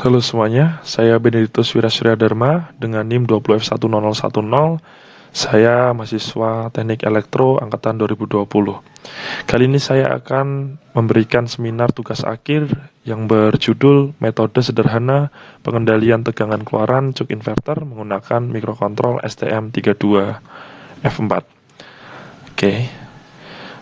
Halo semuanya, saya Benedictus Wirasuryadharma dengan NIM 20F10010. Saya mahasiswa Teknik Elektro angkatan 2020. Kali ini saya akan memberikan seminar tugas akhir yang berjudul Metode Sederhana Pengendalian Tegangan Keluaran Cuk Inverter menggunakan mikrokontrol STM32F4. Oke.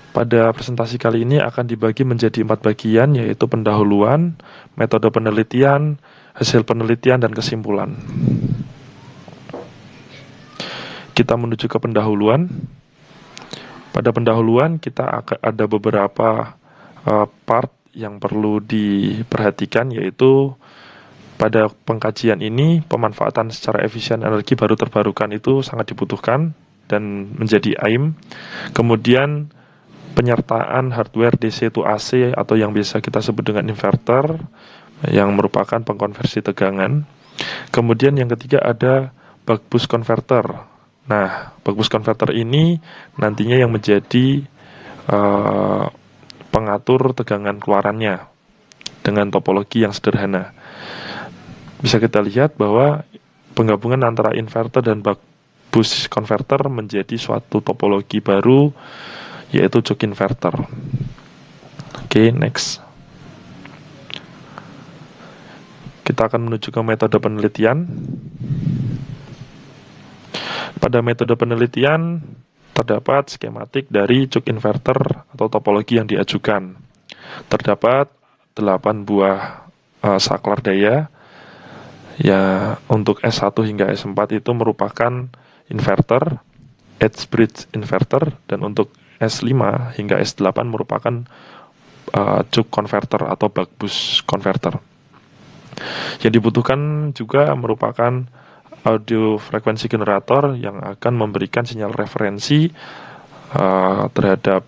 Pada presentasi kali ini akan dibagi menjadi 4 bagian, yaitu pendahuluan, metode penelitian, hasil penelitian, dan kesimpulan. Kita menuju ke pendahuluan. Pada pendahuluan kita akan ada beberapa part yang perlu diperhatikan, yaitu pada pengkajian ini pemanfaatan secara efisien energi baru terbarukan itu sangat dibutuhkan dan menjadi AIM. Kemudian penyertaan hardware DC to AC atau yang biasa kita sebut dengan inverter yang merupakan pengkonversi tegangan. Kemudian yang ketiga ada buck boost converter. Nah, buck boost converter ini nantinya yang menjadi pengatur tegangan keluarannya dengan topologi yang sederhana. Bisa kita lihat bahwa penggabungan antara inverter dan buck boost converter menjadi suatu topologi baru, yaitu cuk inverter. Oke, next. Kita akan menuju ke metode penelitian. Pada metode penelitian terdapat skematik dari cuk inverter atau topologi yang diajukan. Terdapat 8 buah saklar daya. Ya, untuk S1 hingga S4 itu merupakan inverter, edge bridge inverter, dan untuk S5 hingga S8 merupakan cuk converter atau buck boost converter. Yang dibutuhkan juga merupakan audio frekuensi generator yang akan memberikan sinyal referensi terhadap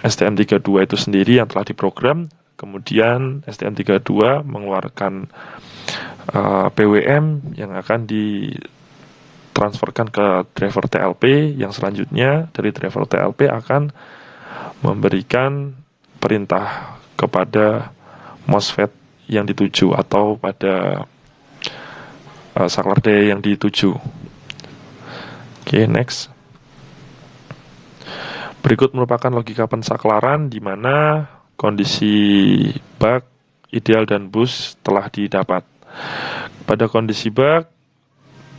STM32 itu sendiri yang telah diprogram. Kemudian STM32 mengeluarkan PWM yang akan ditransferkan ke driver TLP, yang selanjutnya dari driver TLP akan memberikan perintah kepada MOSFET yang dituju atau pada saklar daya yang dituju. Oke, next. Berikut merupakan logika pensaklaran di mana kondisi buck, ideal, dan boost telah didapat. Pada kondisi buck,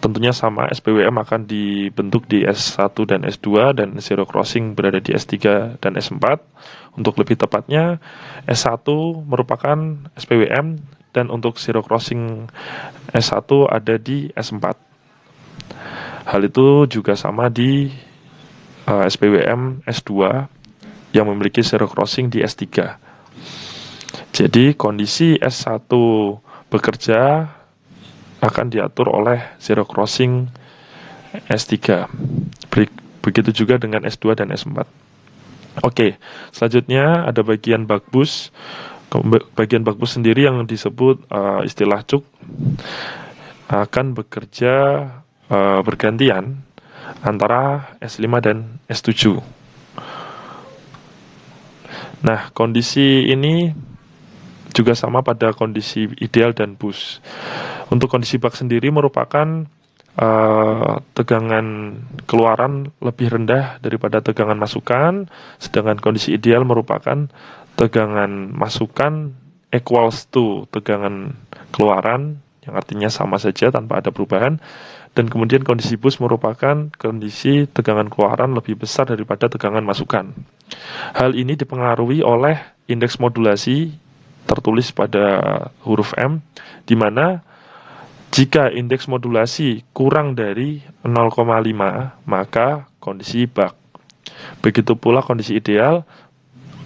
tentunya sama, SPWM akan dibentuk di S1 dan S2 dan zero crossing berada di S3 dan S4. Untuk lebih tepatnya, S1 merupakan SPWM dan untuk zero crossing S1 ada di S4. Hal itu juga sama di SPWM S2 yang memiliki zero crossing di S3. Jadi kondisi S1 bekerja akan diatur oleh zero crossing S3. Begitu juga dengan S2 dan S4. Oke, selanjutnya ada bagian buck boost. Bagian buck boost sendiri yang disebut istilah cuk akan bekerja bergantian antara S5 dan S7. Nah, kondisi ini juga sama pada kondisi ideal dan boost. Untuk kondisi buck sendiri merupakan tegangan keluaran lebih rendah daripada tegangan masukan, sedangkan kondisi ideal merupakan tegangan masukan equals to tegangan keluaran, yang artinya sama saja tanpa ada perubahan. Dan kemudian kondisi boost merupakan kondisi tegangan keluaran lebih besar daripada tegangan masukan. Hal ini dipengaruhi oleh indeks modulasi tertulis pada huruf M, di mana jika indeks modulasi kurang dari 0,5 maka kondisi buck. Begitu pula kondisi ideal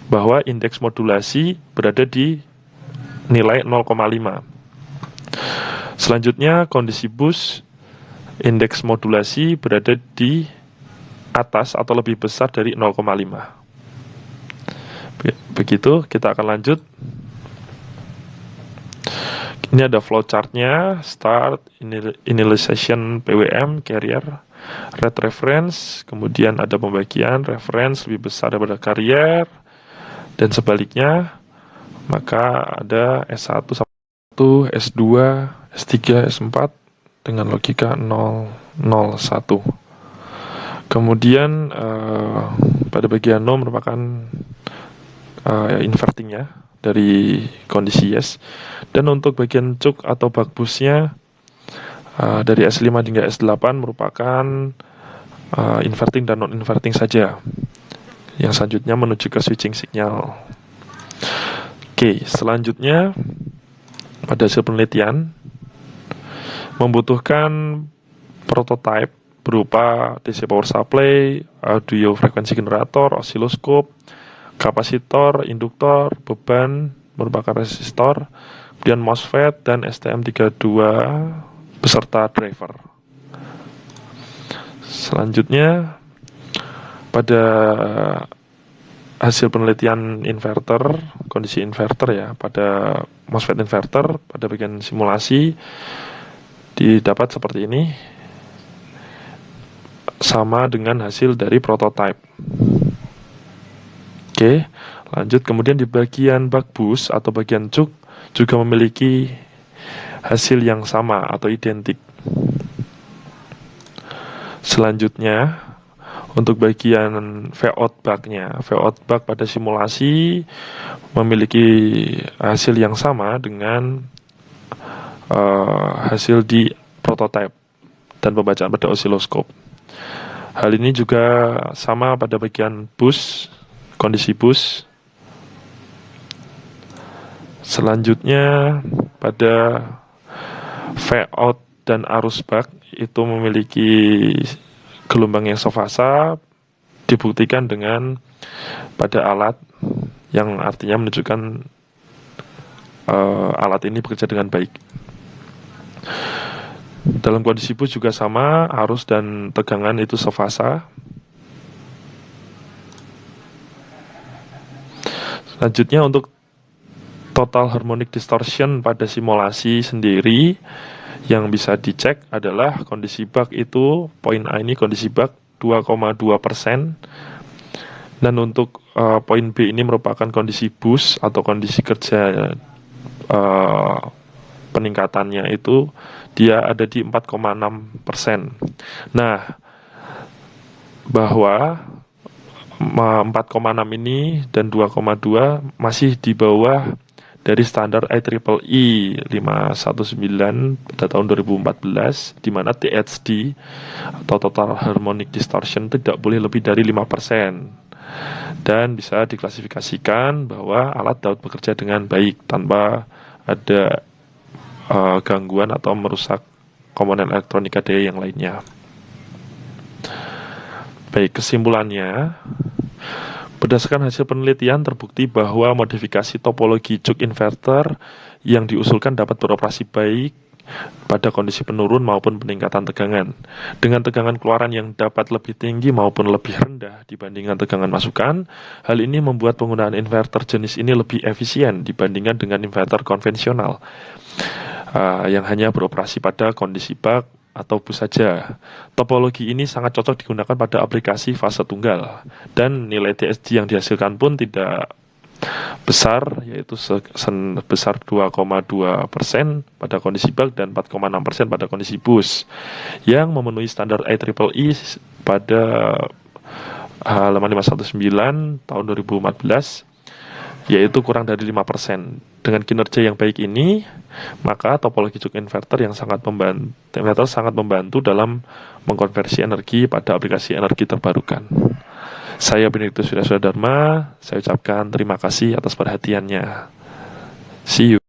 bahwa indeks modulasi berada di nilai 0,5. Selanjutnya kondisi boost, indeks modulasi berada di atas atau lebih besar dari 0,5. Begitu, kita akan lanjut. Ini ada flowchartnya, start, initialization PWM, carrier, rate reference, kemudian ada pembagian reference lebih besar daripada carrier, dan sebaliknya, maka ada S1 sampai S1, S2, S3, S4 dengan logika 001. Kemudian pada bagian no merupakan invertingnya dari kondisi yes. Dan untuk bagian cuk atau bakbusnya dari S5 hingga S8 merupakan inverting dan non-inverting saja. Yang selanjutnya menuju ke switching signal. Oke, selanjutnya pada hasil penelitian membutuhkan prototype berupa DC power supply, audio frekuensi generator, osiloskop, kapasitor, induktor, beban merupakan resistor, kemudian MOSFET dan STM32 beserta driver. Selanjutnya pada hasil penelitian inverter, kondisi inverter ya, pada MOSFET inverter pada bagian simulasi didapat seperti ini, sama dengan hasil dari prototype. Oke, lanjut. Kemudian di bagian bakbus atau bagian cuk juga memiliki hasil yang sama atau identik. Selanjutnya untuk bagian V-out bug-nya, V-out bug pada simulasi memiliki hasil yang sama dengan hasil di prototype dan pembacaan pada osiloskop. Hal ini juga sama pada bagian bus, kondisi bus. Selanjutnya pada V-out dan arus bak itu memiliki gelombang yang sefasa, dibuktikan dengan pada alat yang artinya menunjukkan alat ini bekerja dengan baik. Dalam kondisi bus juga sama, arus dan tegangan itu sefasa. Selanjutnya untuk total harmonic distortion pada simulasi sendiri yang bisa dicek adalah kondisi bak itu, poin A ini kondisi bak 2,2%, dan untuk poin B ini merupakan kondisi bus atau kondisi kerja peningkatannya itu dia ada di 4,6%. Nah, bahwa 4,6 ini dan 2,2 masih di bawah dari standar IEEE 519 pada tahun 2014, di mana THD atau Total Harmonic Distortion tidak boleh lebih dari 5%, dan bisa diklasifikasikan bahwa alat dapat bekerja dengan baik tanpa ada gangguan atau merusak komponen elektronika daya yang lainnya. Baik, kesimpulannya, berdasarkan hasil penelitian terbukti bahwa modifikasi topologi cuk inverter yang diusulkan dapat beroperasi baik pada kondisi penurun maupun peningkatan tegangan, dengan tegangan keluaran yang dapat lebih tinggi maupun lebih rendah dibandingkan tegangan masukan. Hal ini membuat penggunaan inverter jenis ini lebih efisien dibandingkan dengan inverter konvensional yang hanya beroperasi pada kondisi bak atau bus saja. Topologi ini sangat cocok digunakan pada aplikasi fase tunggal, dan nilai THD yang dihasilkan pun tidak besar, yaitu sebesar 2,2% pada kondisi bak dan 4,6% pada kondisi bus, yang memenuhi standar IEEE pada halaman 519 tahun 2014, yaitu kurang dari 5%. Dengan kinerja yang baik ini, maka topologi cuk inverter sangat membantu dalam mengkonversi energi pada aplikasi energi terbarukan. Saya Benediktus Wirasudha Dharma, saya ucapkan terima kasih atas perhatiannya. See you.